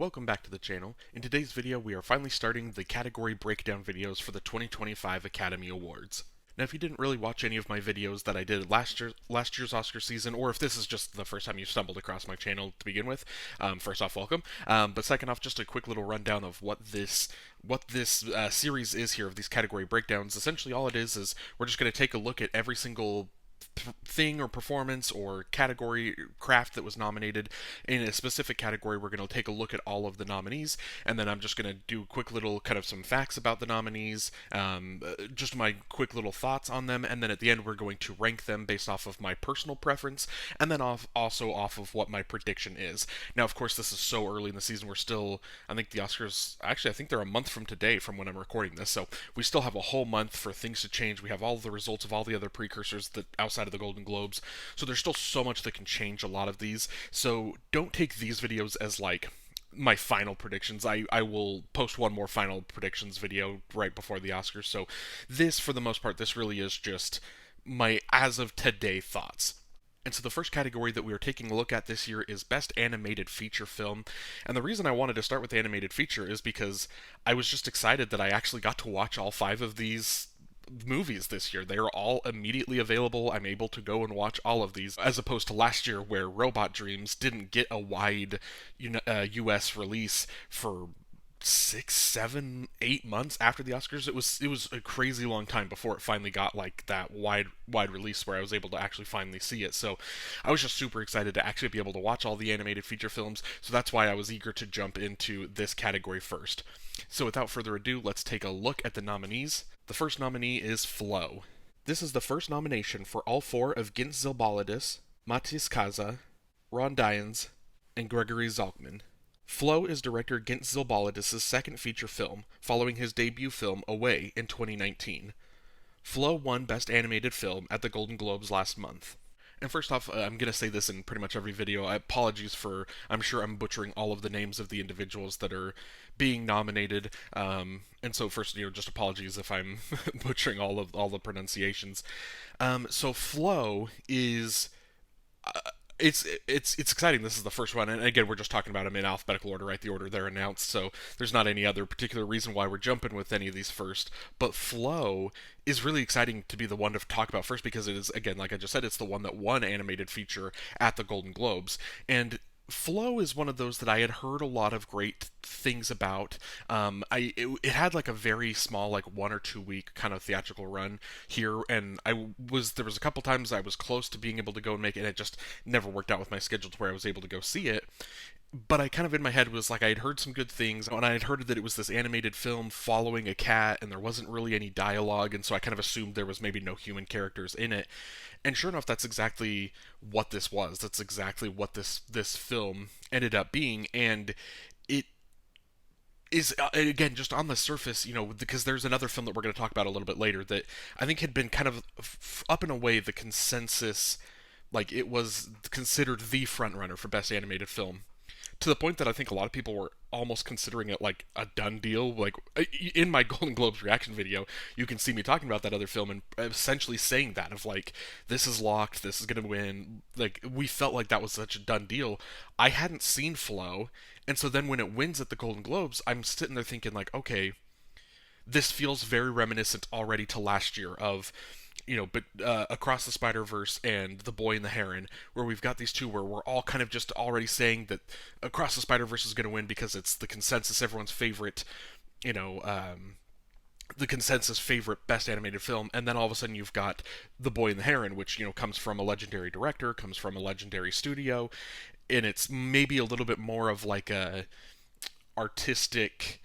Welcome back to the channel. In today's video, we are finally starting the category breakdown videos for the 2025 Academy Awards. Now, if you didn't really watch any of my videos that I did last year's Oscar season, or if this is just the first time you stumbled across my channel to begin with, first off, welcome. But second off, just a quick little rundown of what this series is here of these category breakdowns. Essentially, all it is we're just going to take a look at every single thing or performance or category craft that was nominated in a specific category. We're going to take a look at all of the nominees, and then I'm just going to do a quick little kind of some facts about the nominees, just my quick little thoughts on them, and then at the end we're going to rank them based off of my personal preference, and then also off of what my prediction is. Now, of course, this is so early in the season. We're still, I think the Oscars, actually I think they're a month from today from when I'm recording this, so we still have a whole month for things to change. We have all the results of all the other precursors that outside of the Golden Globes, so there's still so much that can change a lot of these. So don't take these videos as like my final predictions. I will post one more final predictions video right before the Oscars. So this, for the most part, this really is just my as of today thoughts. And so the first category that we are taking a look at this year is Best Animated Feature Film. And the reason I wanted to start with animated feature is because I was just excited that I actually got to watch all 5 of these movies this year. They are all immediately available. I'm able to go and watch all of these, as opposed to last year where Robot Dreams didn't get a wide US release for 6, 7, 8 months after the Oscars. It was a crazy long time before it finally got like that wide release where I was able to actually finally see it. So I was just super excited to actually be able to watch all the animated feature films. So that's why I was eager to jump into this category first. So without further ado, let's take a look at the nominees. The first nominee is Flow. This is the first nomination for all 4 of Gint Zilbalidis, Matis Kaza, Ron Dyens, and Gregory Zalkman. Flow is director Gint Zilbalidis' second feature film, following his debut film Away in 2019. Flow won Best Animated Film at the Golden Globes last month. And first off, I'm going to say this in pretty much every video. Apologies for, I'm sure I'm butchering all of the names of the individuals that are being nominated. And so first, just apologies if I'm butchering all the pronunciations. So Flow is it's exciting. This is the first one, and again, we're just talking about them in alphabetical order, right? The order they're announced. So there's not any other particular reason why we're jumping with any of these first. But Flow is really exciting to be the one to talk about first because it is, again, like I just said, it's the one that won animated feature at the Golden Globes, and Flow is one of those that I had heard a lot of great things about. It had like a very small, like 1 or 2 week kind of theatrical run here, and there was a couple times I was close to being able to go and make it, and it just never worked out with my schedule to where I was able to go see it. But I kind of in my head was like I had heard some good things, and I had heard that it was this animated film following a cat, and there wasn't really any dialogue, and so I kind of assumed there was maybe no human characters in it. And sure enough, that's exactly what this was. That's exactly what this film ended up being, and it is again just on the surface, because there's another film that we're going to talk about a little bit later that I think had been kind of up and away the consensus, like it was considered the front runner for best animated film, to the point that I think a lot of people were almost considering it like a done deal. Like in my Golden Globes reaction video, you can see me talking about that other film and essentially saying that of like, this is locked, this is gonna win. Like we felt like that was such a done deal. I hadn't seen Flow, and so then when it wins at the Golden Globes, I'm sitting there thinking like, okay, this feels very reminiscent already to last year of but Across the Spider-Verse and The Boy and the Heron, where we've got these two where we're all kind of just already saying that Across the Spider-Verse is going to win because it's the consensus, everyone's favorite, the consensus favorite best animated film, and then all of a sudden you've got The Boy and the Heron, which comes from a legendary director, comes from a legendary studio, and it's maybe a little bit more of like a artistic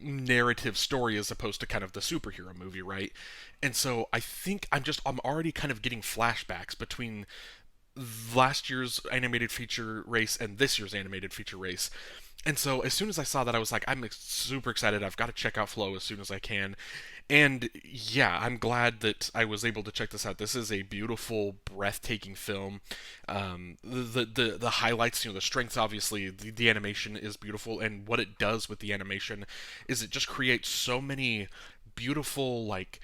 narrative story as opposed to kind of the superhero movie, right? And so I think I'm already kind of getting flashbacks between last year's animated feature race and this year's animated feature race. And so as soon as I saw that, I was like, I'm super excited. I've got to check out Flow as soon as I can. And yeah, I'm glad that I was able to check this out. This is a beautiful, breathtaking film. The highlights, the strengths, obviously, the animation is beautiful, and what it does with the animation is it just creates so many beautiful, like,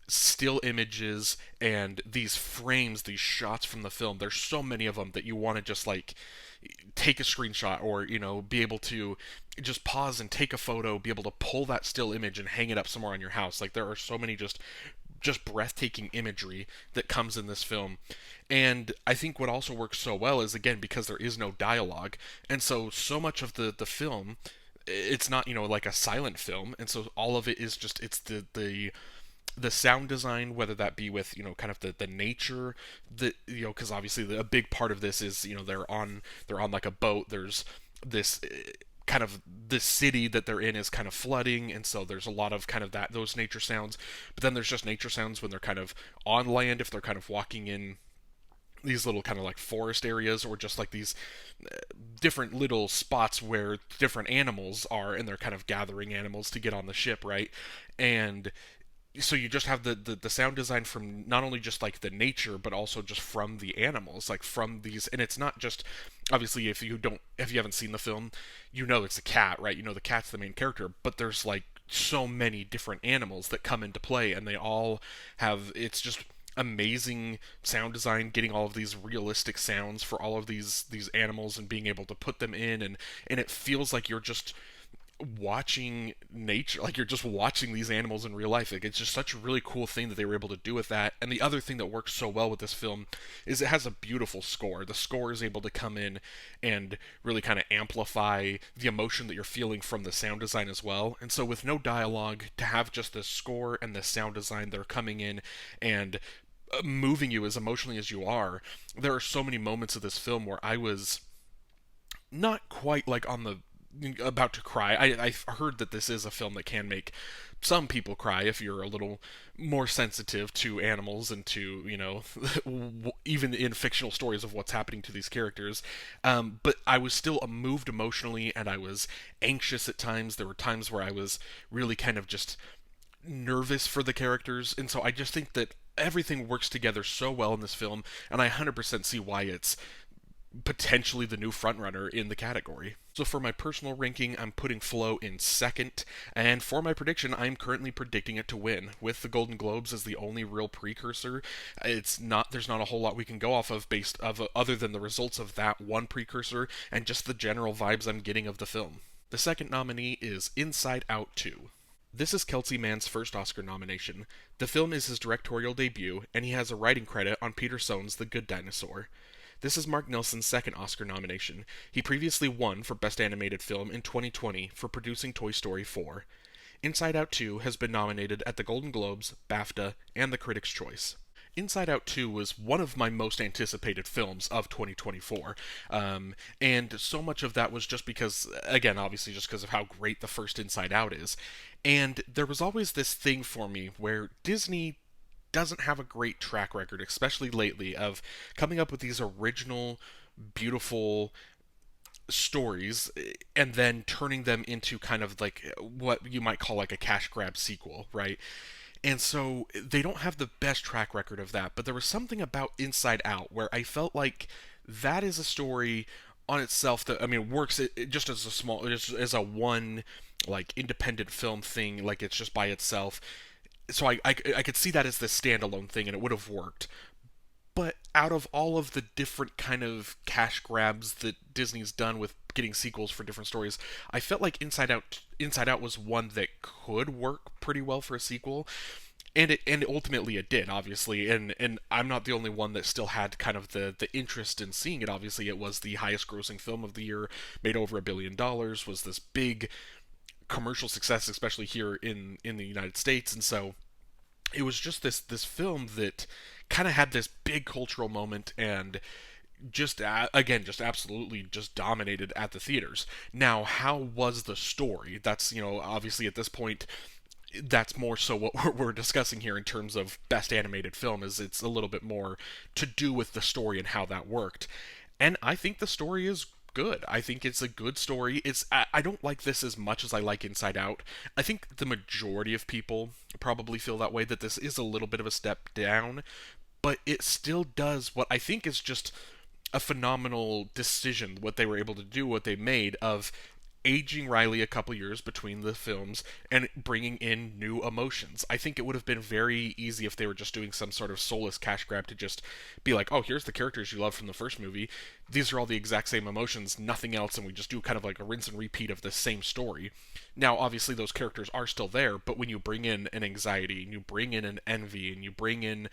still images and these frames, these shots from the film. There's so many of them that you want to just like take a screenshot, or be able to just pause and take a photo, be able to pull that still image and hang it up somewhere on your house. Like, there are so many just breathtaking imagery that comes in this film. And I think what also works so well is, again, because there is no dialogue, and so much of the film, it's not, like a silent film, and so all of it is just, it's the sound design, whether that be with, kind of the nature that, because obviously a big part of this is, they're on like a boat. There's this kind of, this city that they're in is kind of flooding, and so there's a lot of kind of those nature sounds. But then there's just nature sounds when they're kind of on land, if they're kind of walking in these little kind of like forest areas, or just like these different little spots where different animals are, and they're kind of gathering animals to get on the ship, right? And so you just have the sound design from not only just like the nature, but also just from the animals, like from these. And it's not just, obviously, if you haven't seen the film, it's a cat, right? The cat's the main character, but there's like so many different animals that come into play, and they all have, it's just amazing sound design, getting all of these realistic sounds for all of these animals, and being able to put them in, and it feels like you're just watching nature, like you're just watching these animals in real life. Like, it's just such a really cool thing that they were able to do with that. And the other thing that works so well with this film is it has a beautiful score. The score is able to come in and really kind of amplify the emotion that you're feeling from the sound design as well. And so with no dialogue, to have just the score and the sound design that are coming in and moving you as emotionally as you are, there are so many moments of this film where I was not quite like on the about to cry. I've heard that this is a film that can make some people cry if you're a little more sensitive to animals and to, even in fictional stories of what's happening to these characters. But I was still moved emotionally, and I was anxious at times. There were times where I was really kind of just nervous for the characters, and so I just think that everything works together so well in this film, and I 100% see why it's potentially the new frontrunner in the category. So for my personal ranking, I'm putting Flow in second, and for my prediction, I'm currently predicting it to win. With the Golden Globes as the only real precursor, there's not a whole lot we can go off of other than the results of that one precursor and just the general vibes I'm getting of the film. The second nominee is Inside Out 2. This is Kelsey Mann's first Oscar nomination. The film is his directorial debut, and he has a writing credit on Peter Sohn's The Good Dinosaur. This is Mark Nelson's second Oscar nomination. He previously won for Best Animated Film in 2020 for producing Toy Story 4. Inside Out 2 has been nominated at the Golden Globes, BAFTA, and the Critics' Choice. Inside Out 2 was one of my most anticipated films of 2024. And so much of that was just because, again, obviously just because of how great the first Inside Out is. And there was always this thing for me where Disney doesn't have a great track record, especially lately, of coming up with these original, beautiful stories and then turning them into kind of like what you might call like a cash grab sequel, right? And so they don't have the best track record of that, but there was something about Inside Out where I felt like that is a story on itself that, I mean, it works just as a small, just as a one like independent film thing, like it's just by itself. So I could see that as the standalone thing, and it would have worked. But out of all of the different kind of cash grabs that Disney's done with getting sequels for different stories, I felt like Inside Out was one that could work pretty well for a sequel. And ultimately it did, obviously, and I'm not the only one that still had kind of the interest in seeing it. Obviously, it was the highest grossing film of the year, made over $1 billion, was this big commercial success, especially here in the United States, and so it was just this film that kind of had this big cultural moment, and just again just absolutely just dominated at the theaters. Now, how was the story? That's, obviously at this point, that's more so what we're discussing here in terms of best animated film, is it's a little bit more to do with the story and how that worked. And I think the story is good. I think it's a good story. I don't like this as much as I like Inside Out. I think the majority of people probably feel that way, that this is a little bit of a step down, but it still does what I think is just a phenomenal decision, what they were able to do, what they made of aging Riley a couple years between the films and bringing in new emotions. I think it would have been very easy if they were just doing some sort of soulless cash grab to just be like, oh, here's the characters you love from the first movie. These are all the exact same emotions, nothing else, and we just do kind of like a rinse and repeat of the same story. Now, obviously, those characters are still there, but when you bring in an anxiety, and you bring in an envy, and you bring in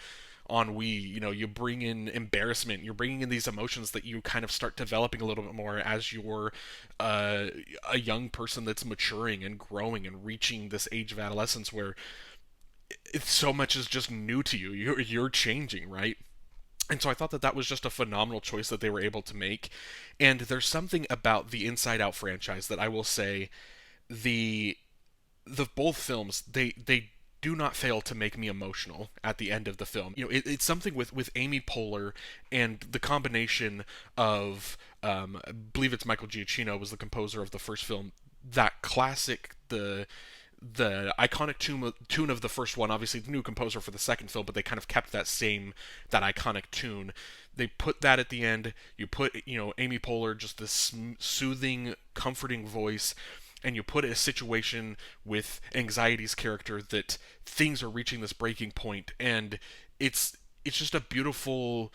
ennui, you bring in embarrassment, you're bringing in these emotions that you kind of start developing a little bit more as you're a young person that's maturing and growing and reaching this age of adolescence where so much is just new to you. You're changing, right? And so I thought that that was just a phenomenal choice that they were able to make. And there's something about the Inside Out franchise that I will say the both films they do not fail to make me emotional at the end of the film. It's something with Amy Poehler and the combination of I believe it's Michael Giacchino was the composer of the first film. That classic the iconic tune of the first one, obviously the new composer for the second film, but they kind of kept that iconic tune. They put that at the end. You put Amy Poehler, just this soothing, comforting voice, and you put a situation with Anxiety's character that things are reaching this breaking point, and it's just a beautiful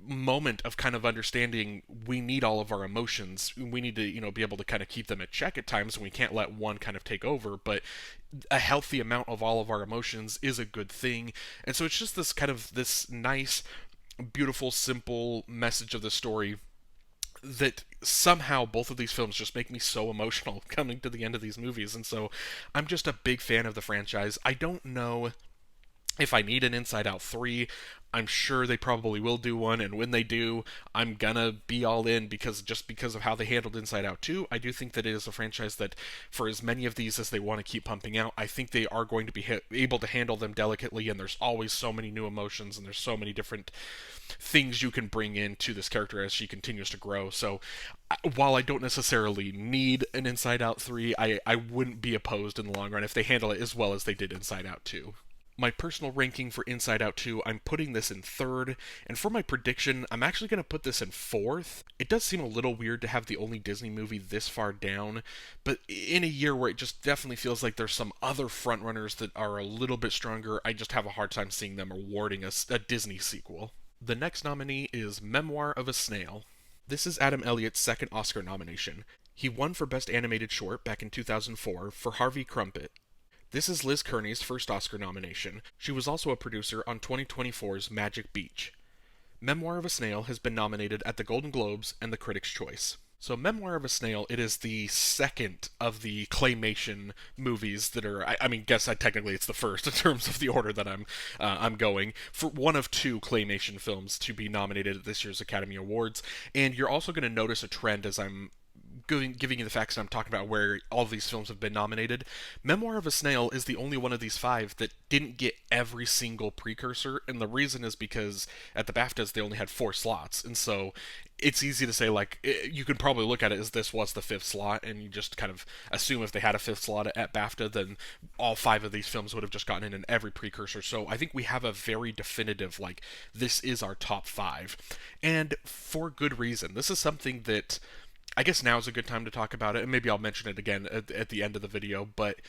moment of kind of understanding we need all of our emotions. We need to be able to kind of keep them at check at times, and we can't let one kind of take over, but a healthy amount of all of our emotions is a good thing. And so it's just this nice, beautiful, simple message of the story that somehow both of these films just make me so emotional coming to the end of these movies. And so I'm just a big fan of the franchise. I don't know if I need an Inside Out 3. I'm sure they probably will do one, and when they do, I'm gonna be all in because of how they handled Inside Out 2. I do think that it is a franchise that, for as many of these as they want to keep pumping out, I think they are going to be able to handle them delicately, and there's always so many new emotions, and there's so many different things you can bring into this character as she continues to grow. So while I don't necessarily need an Inside Out 3, I wouldn't be opposed in the long run if they handle it as well as they did Inside Out 2. My personal ranking for Inside Out 2, I'm putting this in third, and for my prediction, I'm actually going to put this in fourth. It does seem a little weird to have the only Disney movie this far down, but in a year where it just definitely feels like there's some other frontrunners that are a little bit stronger, I just have a hard time seeing them awarding a Disney sequel. The next nominee is Memoir of a Snail. This is Adam Elliott's second Oscar nomination. He won for Best Animated Short back in 2004 for Harvey Crumpet. This is Liz Kearney's first Oscar nomination. She was also a producer on 2024's Magic Beach. Memoir of a Snail has been nominated at the Golden Globes and the Critics' Choice. So Memoir of a Snail, it is the second of the claymation movies that are, technically it's the first in terms of the order that I'm going, for one of two claymation films to be nominated at this year's Academy Awards. And you're also going to notice a trend as I'm giving you the facts that I'm talking about where all of these films have been nominated. Memoir of a Snail is the only one of these five that didn't get every single precursor, and the reason is because at the BAFTAs they only had 4 slots, and so it's easy to say, like, you could probably look at it as this was the 5th slot, and you just kind of assume if they had a 5th slot at BAFTA, then all 5 of these films would have just gotten in every precursor. So I think we have a very definitive, like, this is our top 5, and for good reason. This is something that I guess now is a good time to talk about it, and maybe I'll mention it again at the end of the video, but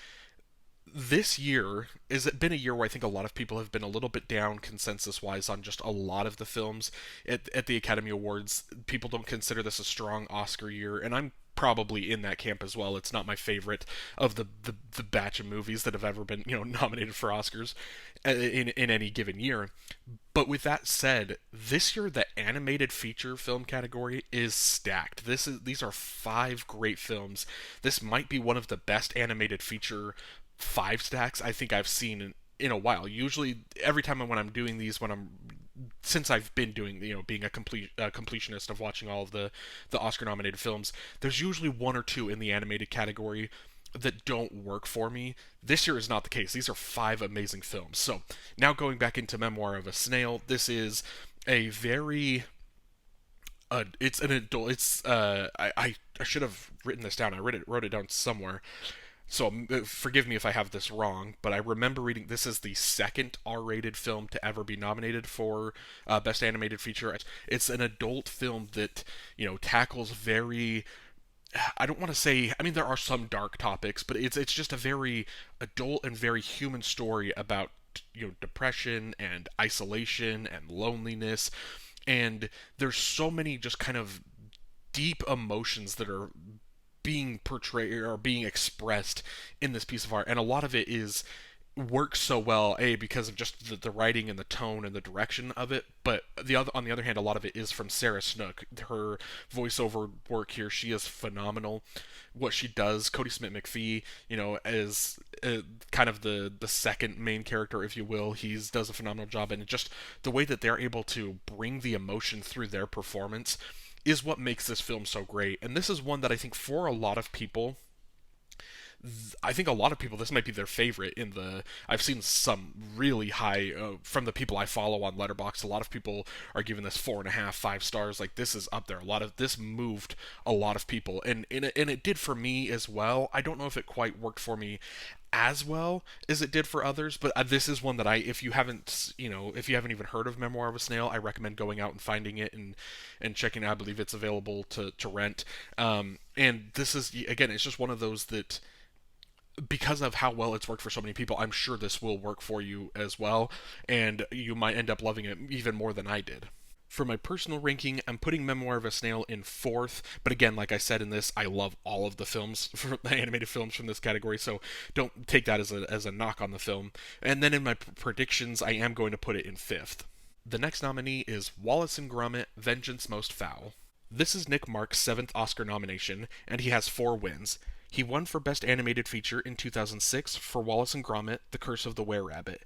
this year has been a year where I think a lot of people have been a little bit down consensus-wise on just a lot of the films at the Academy Awards. People don't consider this a strong Oscar year, and I'm probably in that camp as well. It's not my favorite of the batch of movies that have ever been nominated for Oscars in any given year. But with that said, this year the animated feature film category is stacked. These are 5 great films. This might be one of the best animated feature 5 stacks I think I've seen in a while. Usually, every time when I'm doing these, since I've been doing, being a completionist of watching all of the Oscar-nominated films, there's usually 1 or 2 in the animated category that don't work for me. This year is not the case. These are 5 amazing films. So, now going back into Memoir of a Snail, this is a very... it's an adult... I should have written this down. I wrote it down somewhere. So forgive me if I have this wrong, but I remember reading this is the second R-rated film to ever be nominated for Best Animated Feature. It's an adult film that tackles very I don't want to say, I mean, there are some dark topics, but it's just a very adult and very human story about, depression and isolation and loneliness. And there's so many just kind of deep emotions that are being portrayed or being expressed in this piece of art, and a lot of it is works so well, because of just the writing and the tone and the direction of it, but on the other hand, a lot of it is from Sarah Snook. Her voiceover work here, she is phenomenal. What she does, Cody Smith McPhee, as kind of the second main character, if you will, he's does a phenomenal job, and just the way that they're able to bring the emotion through their performance is what makes this film so great. And this is one that I think for a lot of people, this might be their favorite. I've seen some really high from the people I follow on Letterboxd. A lot of people are giving this 4.5, 5 stars. Like, this is up there. A lot of this moved a lot of people, and it did for me as well. I don't know if it quite worked for me as well as it did for others, but this is one that if you haven't, if you haven't even heard of Memoir of a Snail, I recommend going out and finding it and checking it out. I believe it's available to rent. And this is, again, it's just one of those that, because of how well it's worked for so many people, I'm sure this will work for you as well, and you might end up loving it even more than I did. For my personal ranking, I'm putting Memoir of a Snail in fourth, but again, like I said in this, I love all of the films, the animated films from this category, so don't take that as a knock on the film. And then in my predictions, I am going to put it in fifth. The next nominee is Wallace and Gromit: Vengeance Most Fowl. This is Nick Mark's seventh Oscar nomination, and he has 4 wins. He won for Best Animated Feature in 2006 for Wallace and Gromit: The Curse of the Were-Rabbit.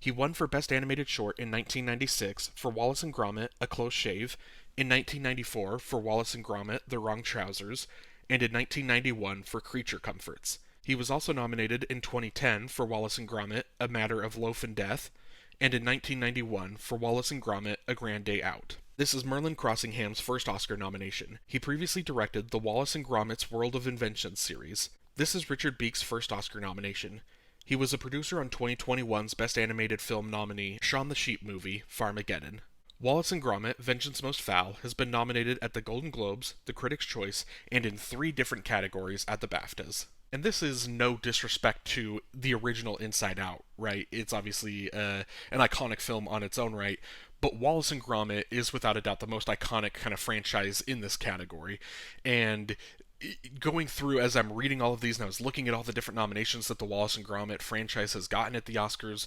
He won for Best Animated Short in 1996 for Wallace and Gromit: A Close Shave, in 1994 for Wallace and Gromit: The Wrong Trousers, and in 1991 for Creature Comforts. He was also nominated in 2010 for Wallace and Gromit: A Matter of Loaf and Death, and in 1991 for Wallace and Gromit: A Grand Day Out. This is Merlin Crossingham's first Oscar nomination. He previously directed the Wallace and Gromit's World of Invention series. This is Richard Beek's first Oscar nomination. He was a producer on 2021's Best Animated Film nominee, Shaun the Sheep movie, Farmageddon. Wallace and Gromit: Vengeance Most Foul has been nominated at the Golden Globes, the Critics' Choice, and in 3 different categories at the BAFTAs. And this is no disrespect to the original Inside Out, right? It's obviously an iconic film on its own right, but Wallace and Gromit is without a doubt the most iconic kind of franchise in this category. And going through, as I'm reading all of these and I was looking at all the different nominations that the Wallace and Gromit franchise has gotten at the Oscars,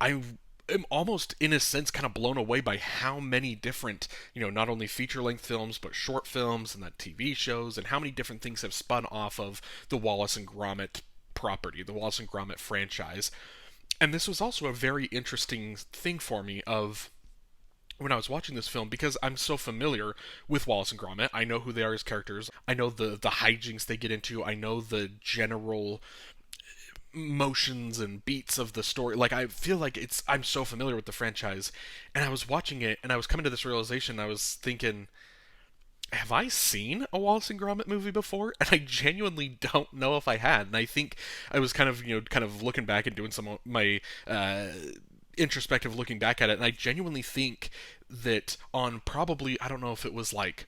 I am almost, in a sense, kind of blown away by how many different, not only feature-length films, but short films and the TV shows, and how many different things have spun off of the Wallace and Gromit property, the Wallace and Gromit franchise. And this was also a very interesting thing for me of when I was watching this film, because I'm so familiar with Wallace and Gromit. I know who they are as characters. I know the hijinks they get into. I know the general motions and beats of the story. Like, I feel like I'm so familiar with the franchise, and I was watching it and I was coming to this realization. I was thinking, have I seen a Wallace and Gromit movie before? And I genuinely don't know if I had. And I think I was kind of looking back and doing some of my introspective looking back at it, and I genuinely think that on probably, I don't know if it was like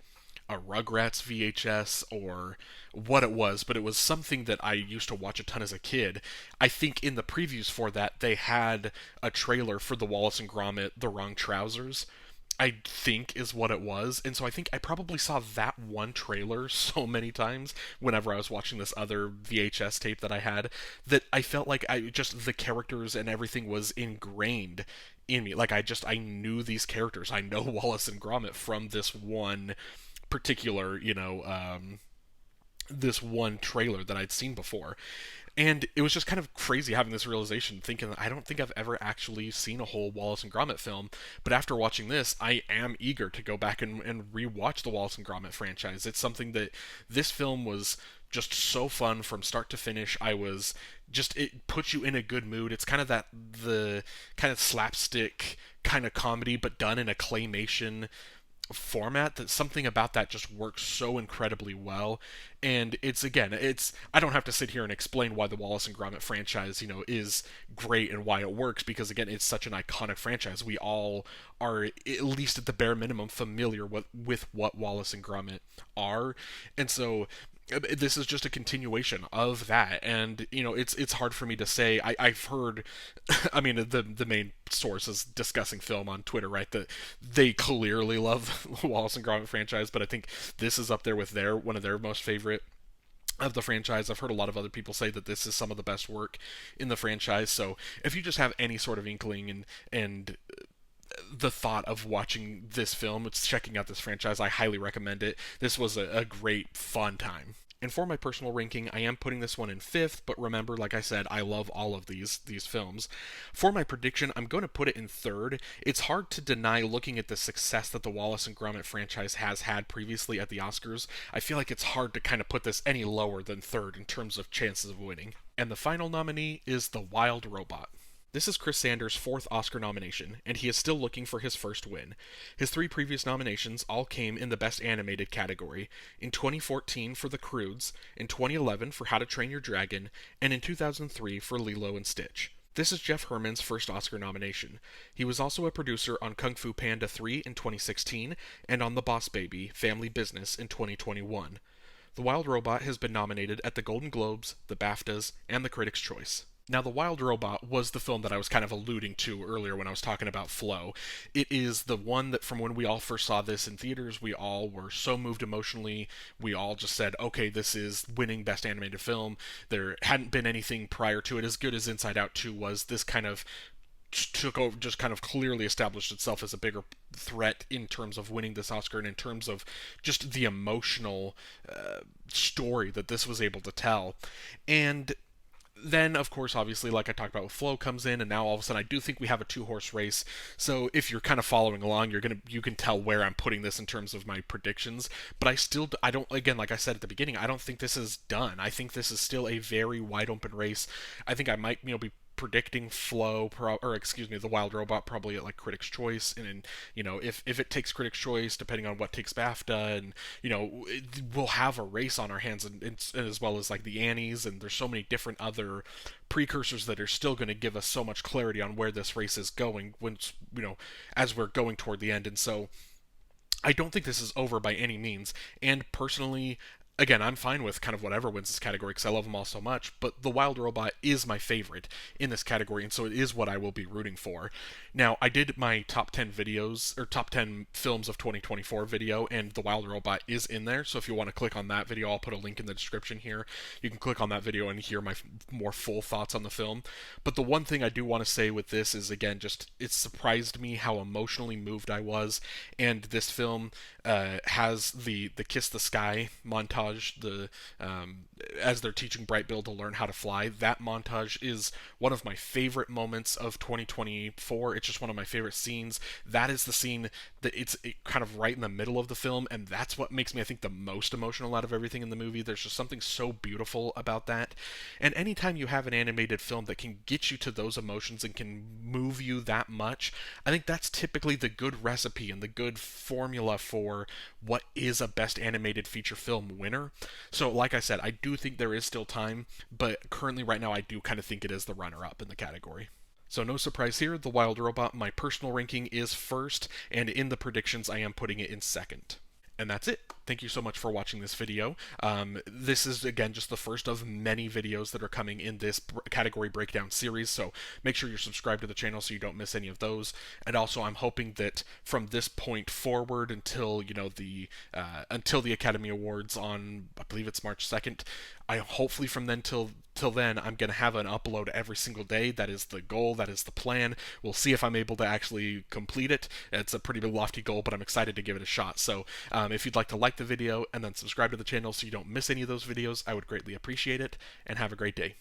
a Rugrats VHS or what it was, but it was something that I used to watch a ton as a kid. I think in the previews for that, they had a trailer for the Wallace and Gromit: The Wrong Trousers, I think is what it was. And so I think I probably saw that one trailer so many times whenever I was watching this other VHS tape that I had, that I felt like the characters and everything was ingrained in me. Like, I knew these characters. I know Wallace and Gromit from this one particular, this one trailer that I'd seen before. And it was just kind of crazy having this realization, thinking I don't think I've ever actually seen a whole Wallace and Gromit film. But after watching this, I am eager to go back and rewatch the Wallace and Gromit franchise. It's something that this film was just so fun from start to finish. It puts you in a good mood. It's kind of the kind of slapstick kind of comedy, but done in a claymation format. That something about that just works so incredibly well. And I don't have to sit here and explain why the Wallace and Gromit franchise is great and why it works, because again, it's such an iconic franchise. We all are, at least at the bare minimum, familiar with what Wallace and Gromit are. And so this is just a continuation of that, and it's hard for me to say. I've heard I mean, the main source is discussing film on Twitter, right, that they clearly love Wallace and Gromit franchise, but I think this is up there with one of their most favorite of the franchise. I've heard a lot of other people say that this is some of the best work in the franchise. So if you just have any sort of inkling and the thought of watching this film, it's checking out this franchise, I highly recommend it. This was a great, fun time. And for my personal ranking, I am putting this one in fifth, but remember, like I said, I love all of these films. For my prediction, I'm going to put it in third. It's hard to deny, looking at the success that the Wallace and Gromit franchise has had previously at the Oscars. I feel like it's hard to kind of put this any lower than third in terms of chances of winning. And the final nominee is The Wild Robot. This is Chris Sanders' fourth Oscar nomination, and he is still looking for his first win. His three previous nominations all came in the Best Animated category, in 2014 for The Croods, in 2011 for How to Train Your Dragon, and in 2003 for Lilo and Stitch. This is Jeff Herman's first Oscar nomination. He was also a producer on Kung Fu Panda 3 in 2016, and on The Boss Baby, Family Business in 2021. The Wild Robot has been nominated at the Golden Globes, the BAFTAs, and the Critics' Choice. Now, The Wild Robot was the film that I was kind of alluding to earlier when I was talking about Flow. It is the one that, from when we all first saw this in theaters, we all were so moved emotionally. We all just said, okay, this is winning Best Animated Film. There hadn't been anything prior to it as good as Inside Out 2 was. This kind of took over, just kind of clearly established itself as a bigger threat in terms of winning this Oscar, and in terms of just the emotional story that this was able to tell. And then, of course, obviously, like I talked about, with Flow comes in, and now all of a sudden I do think we have a two-horse race. So if you're kind of following along, you can tell where I'm putting this in terms of my predictions. But I don't, again, like I said at the beginning, I don't think this is done. I think this is still a very wide open race. I think I might, be predicting The Wild Robot probably at like Critics' Choice, and if it takes Critics' Choice, depending on what takes BAFTA, and we'll have a race on our hands, and as well as like the Annies, and there's so many different other precursors that are still going to give us so much clarity on where this race is going once as we're going toward the end. And so I don't think this is over by any means. And personally, again, I'm fine with kind of whatever wins this category because I love them all so much, but The Wild Robot is my favorite in this category, and so it is what I will be rooting for. Now, I did my top 10 videos, or top 10 films of 2024 video, and The Wild Robot is in there, so if you want to click on that video, I'll put a link in the description here. You can click on that video and hear my more full thoughts on the film. But the one thing I do want to say with this is, again, just it surprised me how emotionally moved I was, and this film has the Kiss the Sky montage, as they're teaching Bright Bill to learn how to fly. That montage is one of my favorite moments of 2024. It's just one of my favorite scenes. That is the scene that it's kind of right in the middle of the film, and that's what makes me, I think, the most emotional out of everything in the movie. There's just something so beautiful about that. And anytime you have an animated film that can get you to those emotions and can move you that much, I think that's typically the good recipe and the good formula for what is a Best Animated Feature Film winner. So, like I said, I do think there is still time, but currently, right now, I do kind of think it is the runner-up in the category. So no surprise here, The Wild Robot, my personal ranking, is first, and in the predictions, I am putting it in second. And that's it. Thank you so much for watching this video. This is, again, just the first of many videos that are coming in this category breakdown series, so make sure you're subscribed to the channel so you don't miss any of those. And also, I'm hoping that from this point forward until, until the Academy Awards on, I believe it's March 2nd, hopefully from then till then, I'm going to have an upload every single day. That is the goal. That is the plan. We'll see if I'm able to actually complete it. It's a pretty lofty goal, but I'm excited to give it a shot. So if you'd like to like the video and then subscribe to the channel so you don't miss any of those videos, I would greatly appreciate it, and have a great day.